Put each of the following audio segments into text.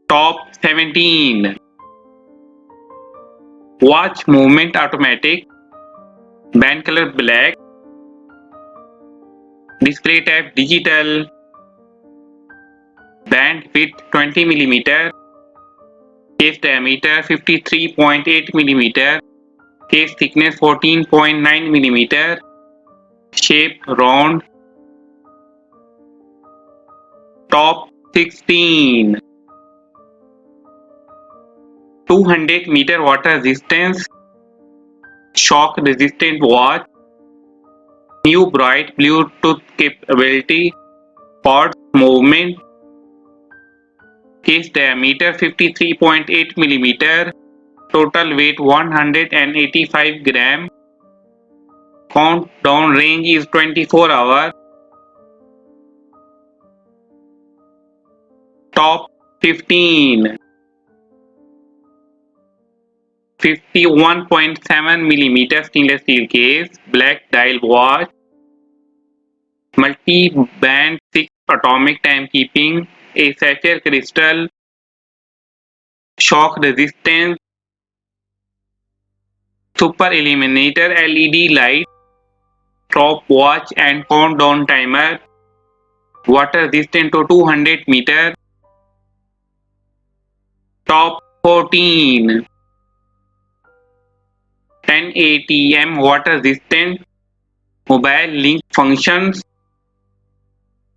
Top 17. Watch movement automatic. Band color black. Display type digital. Band width 20 mm. Case diameter 53.8 mm. Case thickness 14.9 mm. Shape round. Top 16. 200-meter water resistance. Shock resistant watch. New bright Bluetooth capability. Quartz movement. Case diameter 53.8 mm. Total weight 185 gram. Countdown range is 24 hours. Top 15. 51.7 mm stainless steel case. Black dial watch. Multi-band 6 atomic timekeeping. A sapphire crystal. Shock resistance. Super illuminator LED light. Stopwatch and countdown timer. Water resistant to 200 meter. Top 14. 1080 m water resistant. Mobile link functions.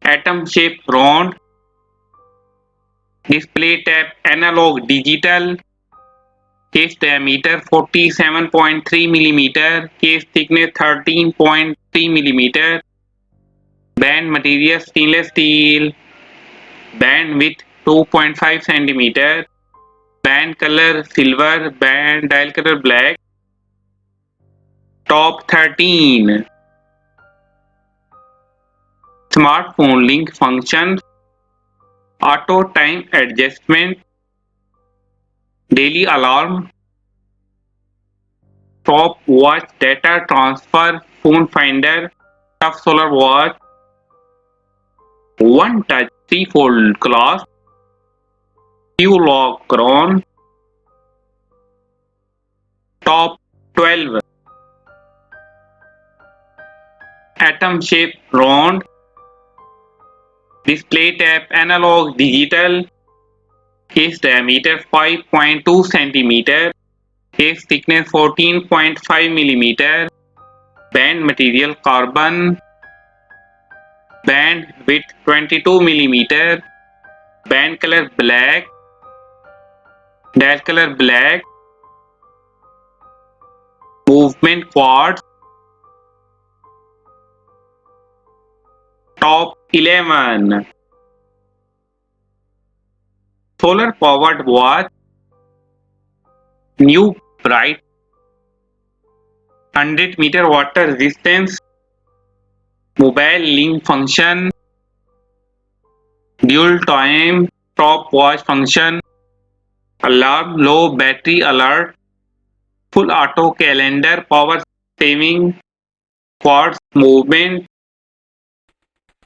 Atom shape round. Display type analog digital. Case diameter 47.3 mm. Case thickness 13.3 mm. Band material stainless steel. Band width 2.5 cm. Band color silver. Band dial color black. Top 13. Smartphone link functions. Auto time adjustment. Daily alarm. Stopwatch data transfer. Phone finder. Tough solar watch. One touch 3-fold clasp. Q-lock crown. Top 12. Atom shape round. Display type analog digital. Case diameter 5.2 cm. Case thickness 14.5 mm. Band material carbon. Band width 22 mm. Band color black. Dial color black. Movement quartz. Top 11. Solar powered watch. New bright 100-meter water resistance. Mobile link function. Dual time stopwatch function. Alarm low battery alert. Full auto calendar power saving. Quartz movement.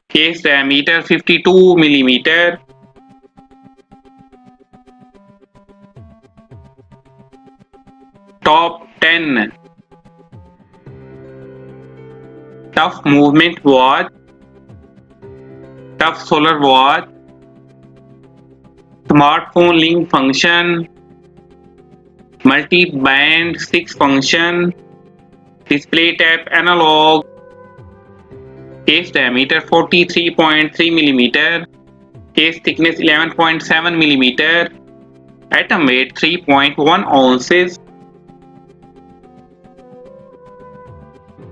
Case diameter 52 mm. Top 10. Tough movement watch. Tough solar watch. Smartphone link function. Multi-band 6 function. Display type analog. Case diameter 43.3 mm. Case thickness 11.7 mm. Atom weight 3.1 ounces.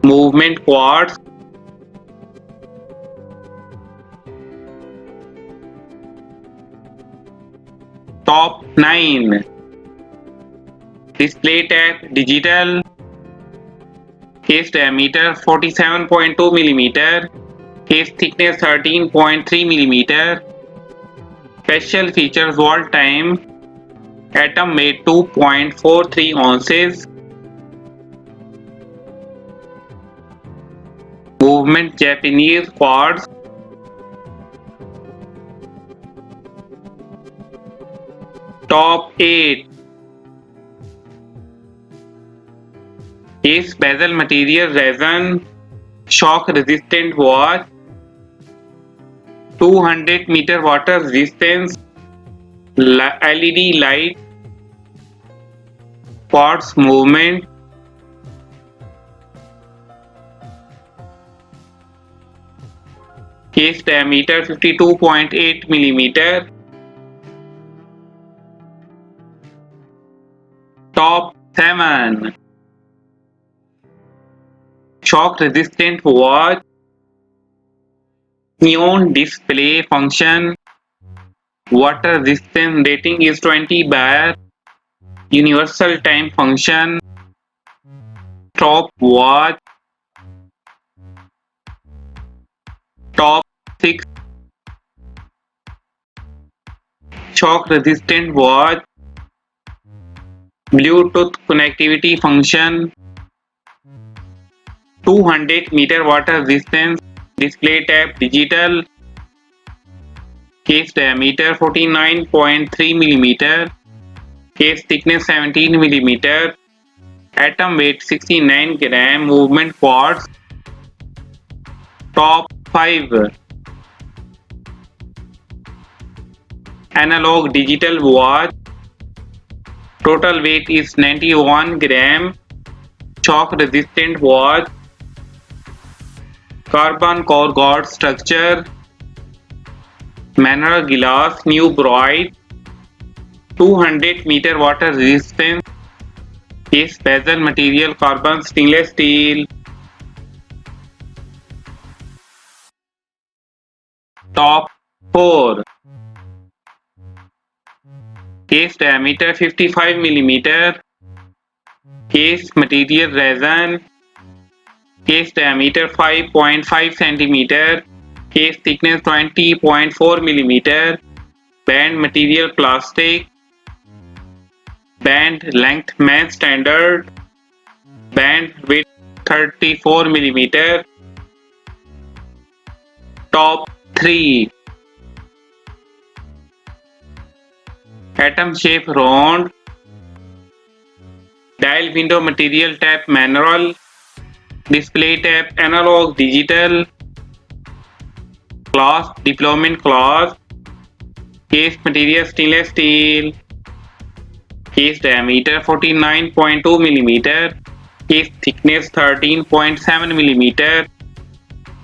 Movement quartz. Top 9. Display type digital. Case diameter 47.2 mm. Case thickness 13.3 mm. Special features wall time. Atom weight 2.43 ounces. Movement Japanese quartz. Top 8. Case bezel material resin, shock resistant watch, 200-meter water resistance, LED light, quartz movement, case diameter 52.8 mm. Top 7. Shock resistant watch, neon display function, water resistance rating is 20 bar, universal time function, top watch. Top 6. Shock resistant watch, Bluetooth connectivity function, 200-meter water resistance, display type digital, case diameter 49.3 mm, case thickness 17 mm, atom weight 69 gram, movement quartz. Top 5. Analog digital watch, total weight is 91 gram, shock resistant watch, carbon core guard structure, mineral glass, new bright, 200-meter water resistance, case bezel material carbon stainless steel. Top 4. Case diameter 55 mm, case material resin, case diameter 5.5 cm, case thickness 20.4 mm, band material plastic, band length man standard, band width 34 mm. Top 3. Atom shape round, dial window material tap manual, display tap analog digital, glass deployment glass, case material stainless steel, case diameter 49.2 mm, case thickness 13.7 mm,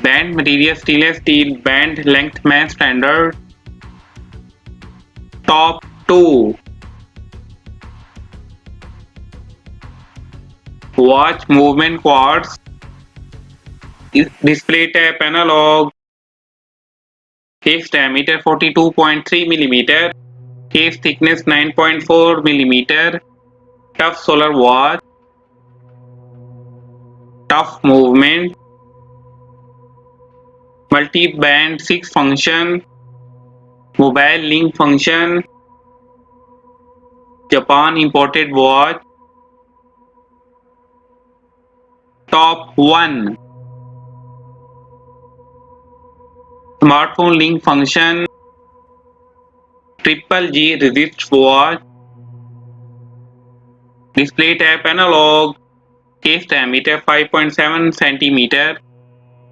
band material stainless steel, band length man standard. Top 2. Watch movement quartz, display type analog, case diameter 42.3 mm, case thickness 9.4 mm, tough solar watch, tough movement, multi-band 6 function, mobile link function, Japan imported watch. Top 1. Smartphone link function, triple G resist watch, display type analog, case diameter 5.7 cm,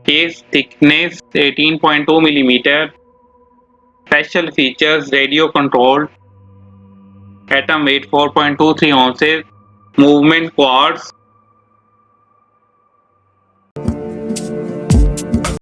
case thickness 18.2 mm, special features radio controlled, atom weight 4.23 ounces, movement quartz.